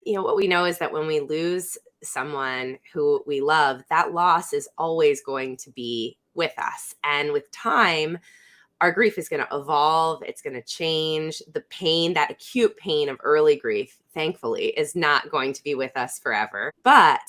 what we know is that when we lose someone who we love, that loss is always going to be with us. And with time, our grief is going to evolve. It's going to change. The pain, that acute pain of early grief, thankfully, is not going to be with us forever. But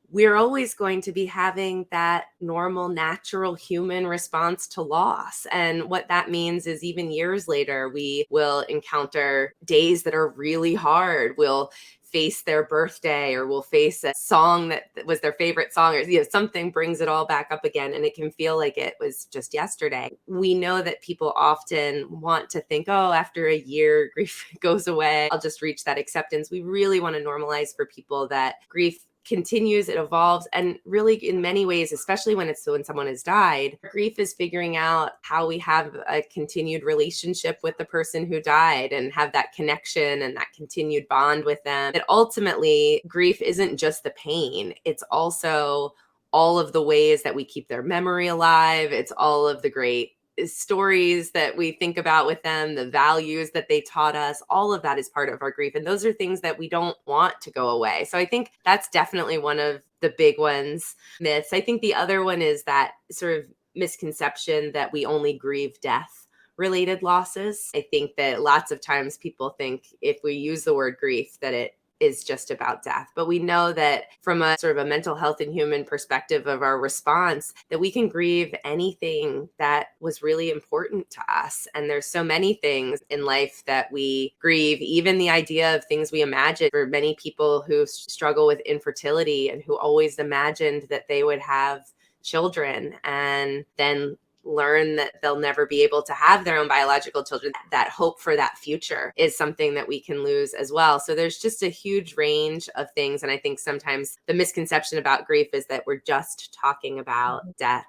we're always going to be having that normal, natural human response to loss. And what that means is even years later, we will encounter days that are really hard. We'll face their birthday, or we'll face a song that was their favorite song, or something brings it all back up again, and it can feel like it was just yesterday. We know that people often want to think, oh, after a year, grief goes away, I'll just reach that acceptance. We really want to normalize for people that grief continues, it evolves, and really in many ways, especially when someone has died, grief is figuring out how we have a continued relationship with the person who died and have that connection and that continued bond with them. That ultimately, grief isn't just the pain, it's also all of the ways that we keep their memory alive. It's all of the great stories that we think about with them, the values that they taught us, all of that is part of our grief. And those are things that we don't want to go away. So I think that's definitely one of the big ones, myths. I think the other one is that sort of misconception that we only grieve death related losses. I think that lots of times people think if we use the word grief that it is just about death. But we know that from a sort of a mental health and human perspective of our response, that we can grieve anything that was really important to us. And there's so many things in life that we grieve, even the idea of things we imagine. For many people who struggle with infertility and who always imagined that they would have children and then learn that they'll never be able to have their own biological children, that hope for that future is something that we can lose as well. So there's just a huge range of things. And I think sometimes the misconception about grief is that we're just talking about death.